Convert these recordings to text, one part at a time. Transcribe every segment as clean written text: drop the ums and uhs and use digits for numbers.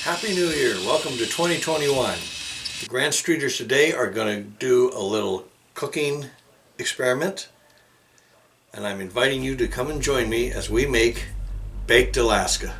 Happy New Year! Welcome to 2021. The Grandstreeters today are going to do a little cooking experiment, and I'm inviting you to come and join me as we make Baked Alaska.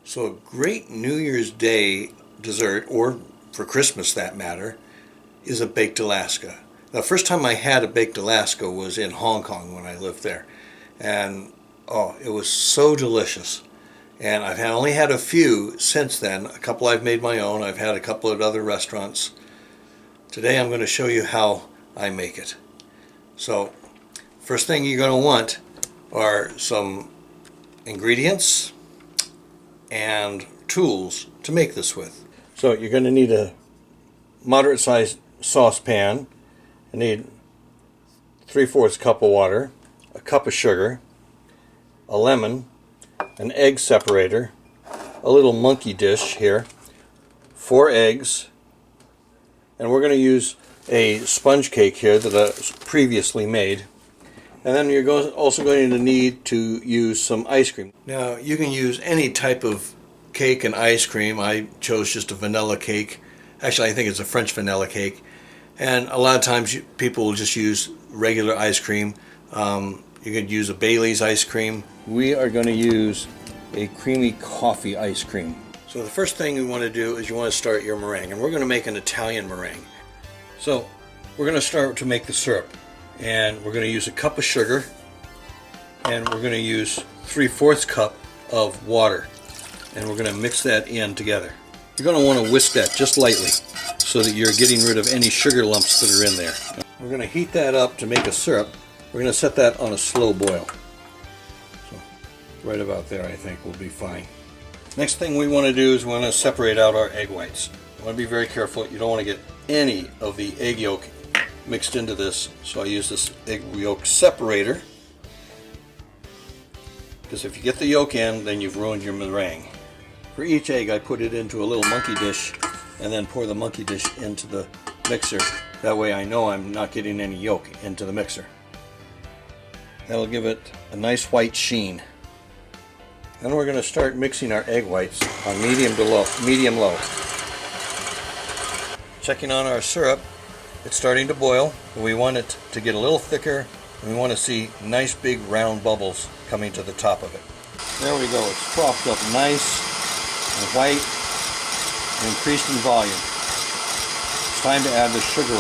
So a great New Year's Day dessert, or for Christmas that matter, is a Baked Alaska. The first time I had a Baked Alaska was in Hong Kong when I lived there. And oh, it was so delicious. And I've only had a few since then. A couple I've made my own. I've had a couple at other restaurants. Today I'm going to show you how I make it. So first thing you're going to want are some ingredients and tools to make this with. So you're going to need a moderate sized saucepan. You need 3/4 cup of water, a cup of sugar, a lemon, an egg separator, a little monkey dish here, 4 eggs, and we're going to use a sponge cake here that I previously made. And then you're also going to need to use some ice cream. Now you can use any type of cake and ice cream. I chose just a vanilla cake. Actually, I think it's a French vanilla cake. And a lot of times people will just use regular ice cream. You could use a Bailey's ice cream. We are going to use a creamy coffee ice cream. So the first thing you want to do is you want to start your meringue. And we're going to make an Italian meringue. So we're going to start to make the syrup. And we're going to use a cup of sugar, and we're going to use 3/4 cup of water, and we're going to mix that in together. You're going to want to whisk that just lightly so that you're getting rid of any sugar lumps that are in there. We're going to heat that up to make a syrup. We're going to set that on a slow boil. So right about there I think will be fine. Next thing we want to do is we want to separate out our egg whites. You want to be very careful. You don't want to get any of the egg yolk mixed into this, so I use this egg yolk separator, because if you get the yolk in, then you've ruined your meringue. For each egg I put it into a little monkey dish and then pour the monkey dish into the mixer. That way I know I'm not getting any yolk into the mixer. That'll give it a nice white sheen. Then we're going to start mixing our egg whites on medium low. Checking on our syrup. It's starting to boil. We want it to get a little thicker, and we want to see nice big round bubbles coming to the top of it. There we go. It's frothed up nice and white and increased in volume. It's time to add the sugar.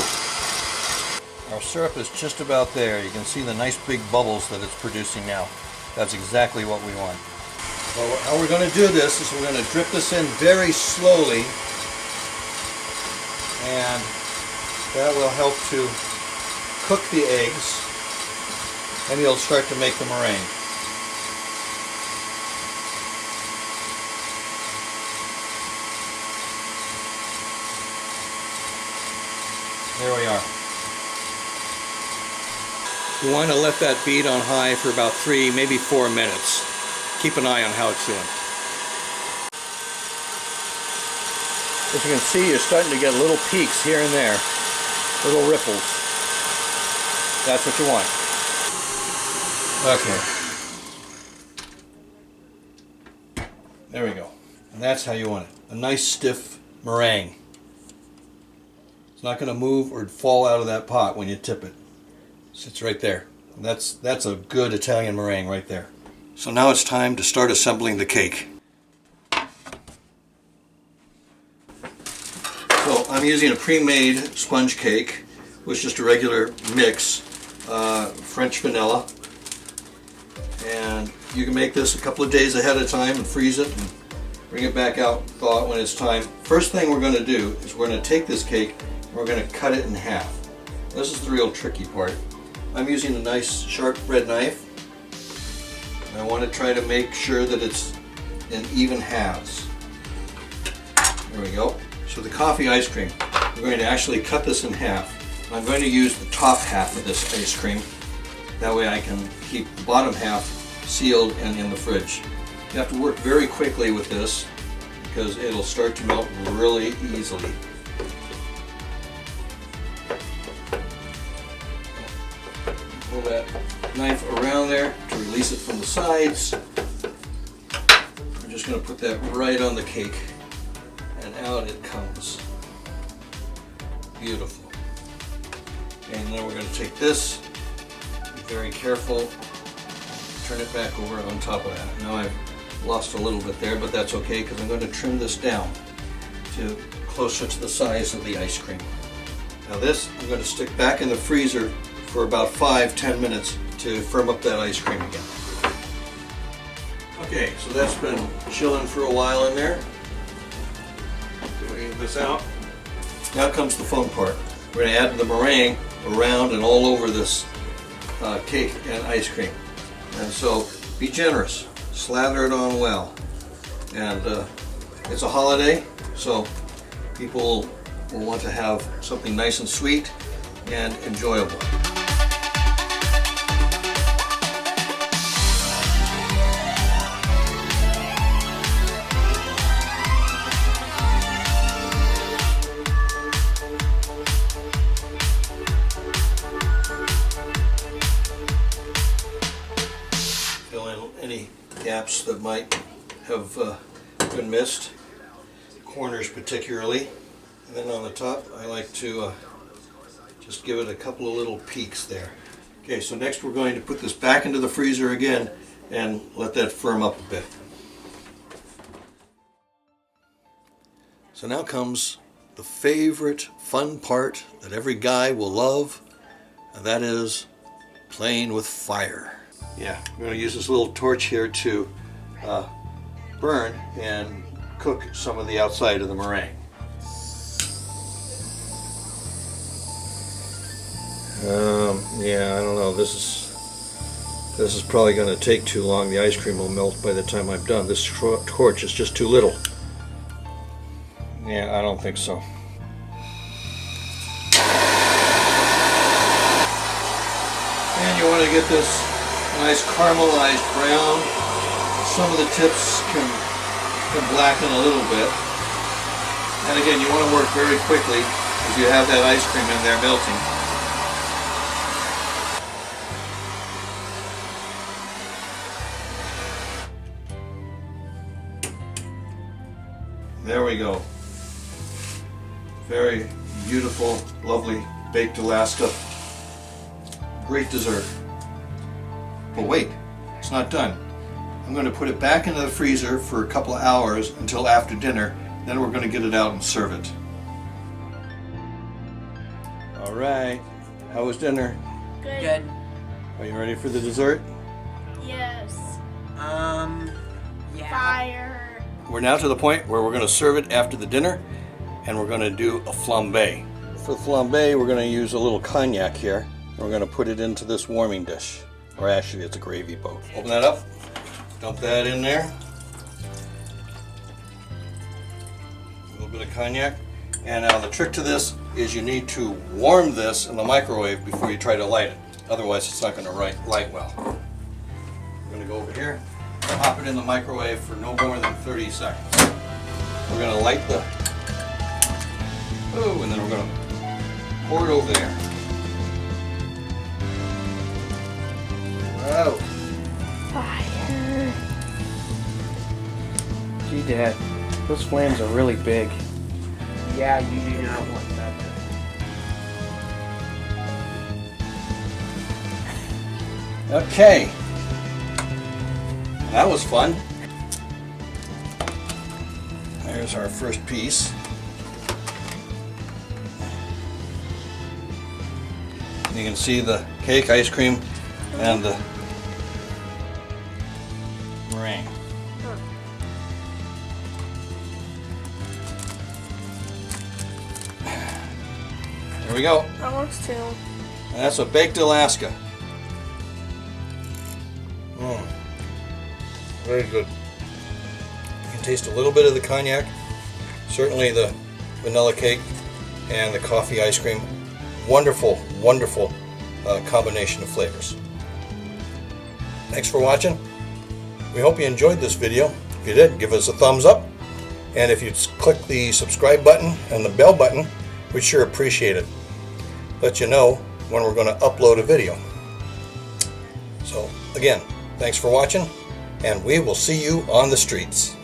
Our syrup is just about there. You can see the nice big bubbles that it's producing now. That's exactly what we want. Well, how we're going to do this is we're going to drip this in very slowly, and that will help to cook the eggs, and you'll start to make the meringue. There we are. You want to let that bead on high for about 3, maybe 4 minutes. Keep an eye on how it's doing. As you can see, you're starting to get little peaks here and there. Little ripples. That's what you want. Okay. There we go. And that's how you want it. A nice stiff meringue. It's not going to move or fall out of that pot when you tip it. It sits right there. And that's a good Italian meringue right there. So now it's time to start assembling the cake. So I'm using a pre-made sponge cake with just a regular mix, French vanilla, and you can make this a couple of days ahead of time and freeze it and bring it back out, thaw it when it's time. First thing we're going to do is we're going to take this cake and we're going to cut it in half. This is the real tricky part. I'm using a nice sharp bread knife, and I want to try to make sure that it's in even halves. There we go. So the coffee ice cream, we're going to actually cut this in half. I'm going to use the top half of this ice cream. That way I can keep the bottom half sealed and in the fridge. You have to work very quickly with this because it'll start to melt really easily. Pull that knife around there to release it from the sides. I'm just going to put that right on the cake, and out it comes. Beautiful. And then we're going to take this, be very careful, turn it back over on top of that. Now I've lost a little bit there, but that's okay because I'm going to trim this down to closer to the size of the ice cream. Now this I'm going to stick back in the freezer for about 5-10 minutes to firm up that ice cream again. Okay, so that's been chilling for a while in there. Get this out. Now comes the fun part. We're going to add the meringue around and all over this cake and ice cream. And so be generous. Slather it on well. And it's a holiday, so people will want to have something nice and sweet and enjoyable. Fill in any gaps that might have been missed, corners particularly. And then on the top I like to just give it a couple of little peaks there. Okay, so next we're going to put this back into the freezer again and let that firm up a bit. So now comes the favorite fun part that every guy will love, and that is playing with fire. Yeah, I'm going to use this little torch here to burn and cook some of the outside of the meringue. Yeah, I don't know. This is probably going to take too long. The ice cream will melt by the time I'm done. This torch is just too little. Yeah, I don't think so. And you want to get this nice caramelized brown. Some of the tips can blacken a little bit. And again, you want to work very quickly because you have that ice cream in there melting. There we go. Very beautiful, lovely baked Alaska. Great dessert. But wait, it's not done. I'm going to put it back into the freezer for a couple of hours until after dinner. Then we're going to get it out and serve it. All right. How was dinner? Good. Are you ready for the dessert? Yes. Yeah. Fire. We're now to the point where we're going to serve it after the dinner, and we're going to do a flambe. For the flambe, we're going to use a little cognac here. We're going to put it into this warming dish, or actually it's a gravy boat. Open that up, dump that in there. A little bit of cognac. And now the trick to this is you need to warm this in the microwave before you try to light it. Otherwise it's not going to light well. I'm going to go over here. Pop it in the microwave for no more than 30 seconds. We're going to light the... Oh, and then we're going to pour it over there. Wow. Fire. Gee, Dad, those flames are really big. Yeah, you do not want that. Okay. That was fun. There's our first piece. You can see the cake, ice cream, and the meringue. There we go. That looks too. And that's a baked Alaska. Very good. You can taste a little bit of the cognac, certainly the vanilla cake and the coffee ice cream. wonderful, wonderful combination of flavors. Thanks for watching. We hope you enjoyed this video. If you did, give us a thumbs up. And if you'd click the subscribe button and the bell button, we'd sure appreciate it. Let you know when we're going to upload a video. So again, thanks for watching, and we will see you on the streets.